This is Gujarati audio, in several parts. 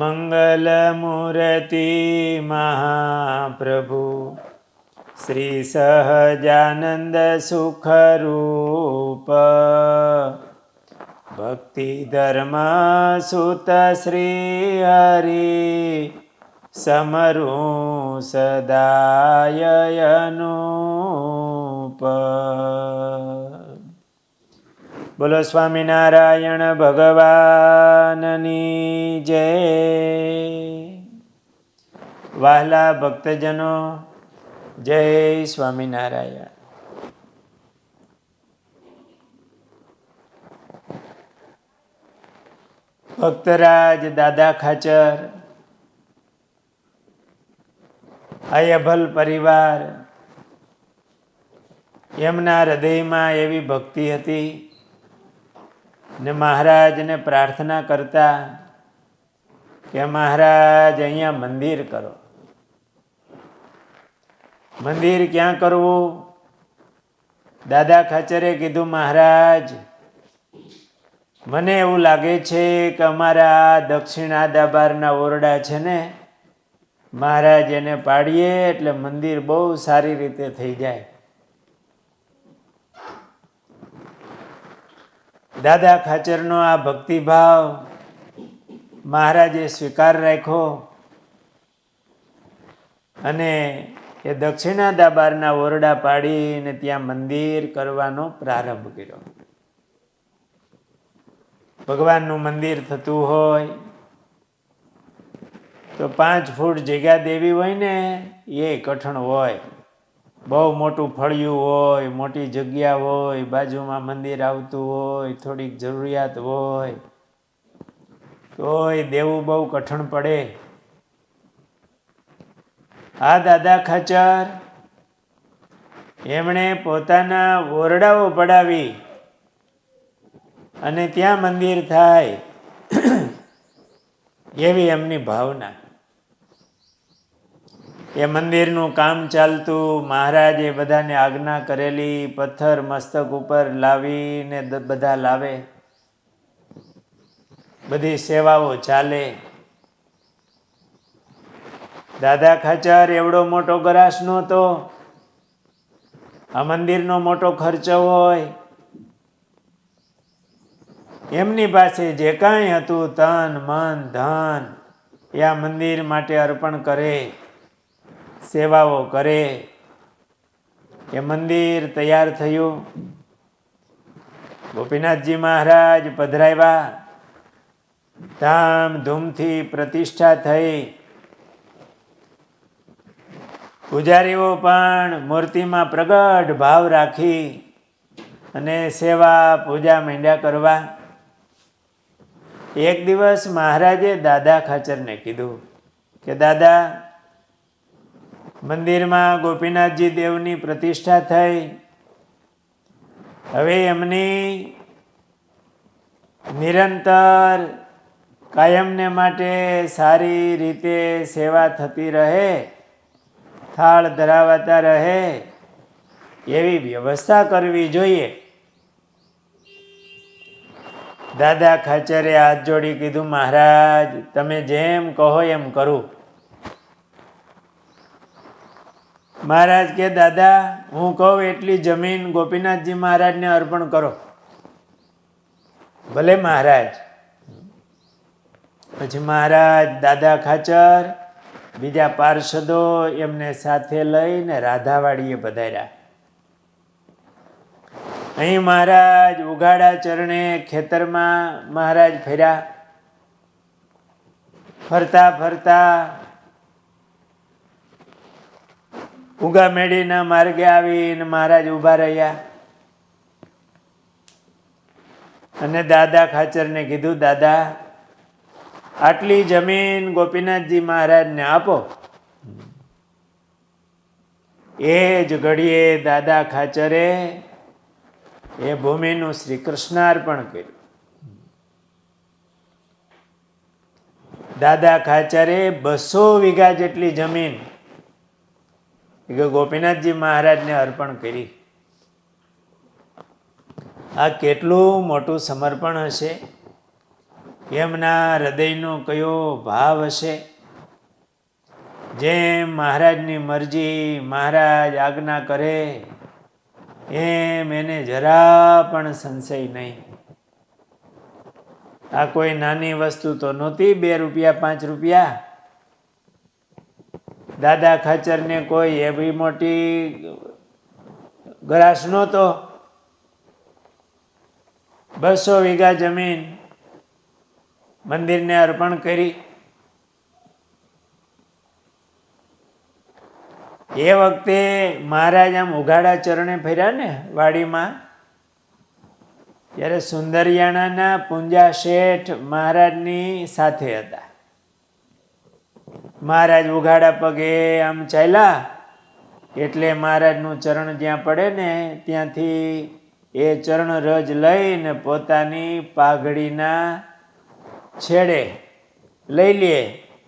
મંગલમૂર્તિ મહાપ્રભુ શ્રી સહજાનંદ સુખરૂપ ભક્તિ ધર્મ સુત શ્રી હરિ સમરું સદાય અનુપ. બોલો સ્વામિનારાયણ ભગવાનની જય. વહાલા ભક્તજનો, જય સ્વામિનારાયણ. ભક્તરાજ દાદા ખાચર, આયભલ પરિવાર, એમના હૃદયમાં એવી ભક્તિ હતી ને મહારાજને પ્રાર્થના કરતા કે મહારાજ અહીંયા મંદિર કરો. મંદિર ક્યાં કરવું? દાદા ખાચરે કીધું, મહારાજ મને એવું લાગે છે કે અમારા દક્ષિણા દાબારના ઓરડા છે ને, મહારાજ એને પાડીએ એટલે મંદિર બહુ સારી રીતે થઈ જાય. દાદા ખાચરનો આ ભક્તિભાવ મહારાજે સ્વીકાર રાખ્યો અને એ દક્ષિણા દાબારના ઓરડા પાડીને ત્યાં મંદિર કરવાનો પ્રારંભ કર્યો. ભગવાનનું મંદિર થતું હોય તો 5 ફૂટ જગ્યા દેવી હોય ને, એ કઠણ હોય. બહુ મોટું ફળિયું હોય, મોટી જગ્યા હોય, બાજુમાં મંદિર આવતું હોય, થોડીક જરૂરિયાત હોય, તોય દેવું બહુ કઠણ પડે. આ દાદા ખાચર એમણે પોતાના ઓરડાઓ પડાવી અને ત્યાં મંદિર થાય એવી એમની ભાવના. એ મંદિરનું કામ ચાલતું, મહારાજે બધાને આજ્ઞા કરેલી, પથ્થર મસ્તક ઉપર લાવીને બધા લાવે, બધી સેવાઓ ચાલે. દાદા ખાચર એવડો મોટો ગરાસ નહોતો, આ મંદિરનો મોટો ખર્ચો હોય. એમની પાસે જે કાંઈ હતું, તન મન ધન, એ આ મંદિર માટે અર્પણ કરે, સેવાઓ કરે. એ મંદિર તૈયાર થયું. ગોપીનાથજી મહારાજ પધરાવ્યા, ધામધૂમથી પ્રતિષ્ઠા થઈ. પૂજારીઓ પણ મૂર્તિમાં પ્રગટ ભાવ રાખી અને સેવા પૂજા માંડ્યા કરવા. એક દિવસ મહારાજે દાદા ખાચરને કીધું કે દાદા, મંદિરમાં ગોપીનાથજી દેવની પ્રતિષ્ઠા થઈ, હવે એમની નિરંતર કાયમને માટે સારી રીતે સેવા થતી રહે, થાળ ધરાવાતા રહે, એવી વ્યવસ્થા કરવી જોઈએ. દાદા ખાચરે હાથ જોડી કીધું, મહારાજ તમે જેમ કહો એમ કરું. મહારાજ કે દાદા, હું કહું એટલી જમીન ગોપીનાથજી મહારાજને અર્પણ કરો. ભલે મહારાજ. પછી મહારાજ દાદા ખાચર બીજા પાર્ષદો એમને સાથે લઈને રાધાવાડીએ પધાર્યા. અહીં મહારાજ ઉઘાડા ચરણે ખેતરમાં મહારાજ ફર્યા. ફરતા ફરતા ઉગા મેડીના માર્ગે આવીને મહારાજ ઊભા રહ્યા અને દાદા ખાચરને કીધું, દાદા આટલી જમીન ગોપીનાથજી મહારાજને આપો. એ જ ઘડીએ દાદા ખાચરે એ ભૂમિનું શ્રી કૃષ્ણાર્પણ કર્યું. દાદા ખાચરે 200 વીઘા જેટલી જમીન ગોપીનાથજી મહારાજને અર્પણ કરી. આ કેટલું મોટું સમર્પણ હશે. એમના હૃદયનો કયો ભાવ હશે? જેમ મહારાજની મરજી, મહારાજ આજ્ઞા કરે એમ એને જરા પણ સંશય નહીં. આ કોઈ નાની વસ્તુ તો નહોતી, 2 રૂપિયા 5 રૂપિયા. દાદા ખાચરને કોઈ એવી મોટી ગ્રાસ નહોતો. 200 વીઘા જમીન મંદિરને અર્પણ કરી. એ વખતે મહારાજ આમ ઉઘાડા ચરણે ફર્યા ને વાડીમાં, ત્યારે સુંદરિયાણાના પૂંજા શેઠ મહારાજની સાથે હતા. મહારાજ ઉઘાડા પગે આમ ચાલ્યા એટલે મહારાજનું ચરણ જ્યાં પડે ને ત્યાંથી એ ચરણ રજ લઈને પોતાની પાઘડીના છેડે લઈ લે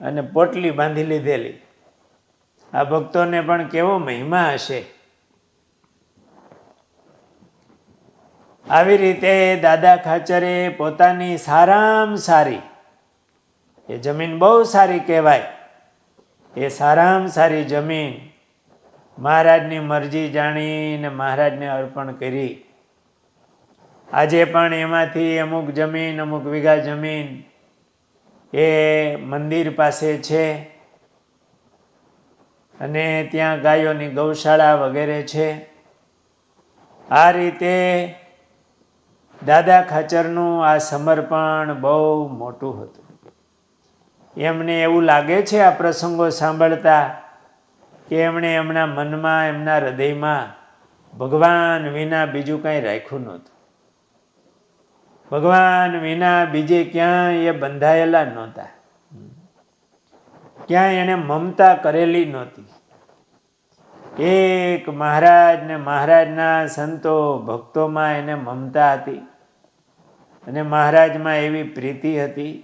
અને પોટલી બાંધી લીધેલી. આ ભક્તોને પણ કેવો મહિમા હશે. આવી રીતે દાદા ખાચરે પોતાની સારામાં સારી, એ જમીન બહુ સારી કહેવાય, એ સારામાં સારી જમીન મહારાજની મરજી જાણીને મહારાજને અર્પણ કરી. આજે પણ એમાંથી અમુક જમીન, અમુક વીઘા જમીન એ મંદિર પાસે છે અને ત્યાં ગાયોની ગૌશાળા વગેરે છે. આ રીતે દાદા ખાચરનું આ સમર્પણ બહુ મોટું હતું. એમને એવું લાગે છે આ પ્રસંગો સાંભળતા કે એમણે એમના મનમાં, એમના હૃદયમાં ભગવાન વિના બીજું કંઈ રાખ્યું નહોતું. ભગવાન વિના બીજે ક્યાંય એ બંધાયેલા નહોતા, ક્યાંય એને મમતા કરેલી નહોતી. એક મહારાજ ને મહારાજના સંતો ભક્તોમાં એને મમતા હતી અને મહારાજમાં એવી પ્રીતિ હતી.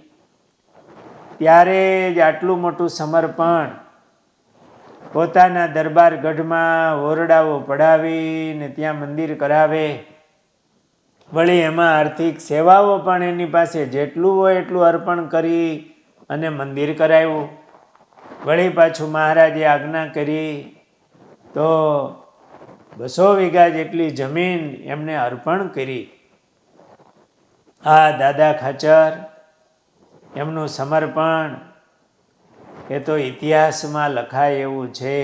ત્યારે જ આટલું મોટું સમર્પણ પોતાના દરબાર ગઢમાં ઓરડાઓ પડાવીને ત્યાં મંદિર કરાવે, વળી એમાં આર્થિક સેવાઓ પણ એની પાસે જેટલું હોય એટલું અર્પણ કરી અને મંદિર કરાવ્યું. વળી પાછું મહારાજે આજ્ઞા કરી તો 200 વીઘા જેટલી જમીન એમને અર્પણ કરી. આ દાદા ખાચર, એમનું સમર્પણ એ તો ઇતિહાસમાં લખાય એવું છે.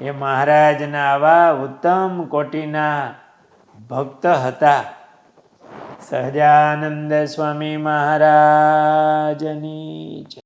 એ મહારાજના આવા ઉત્તમ કોટીના ભક્ત હતા. સહજાનંદ સ્વામી મહારાજની જય.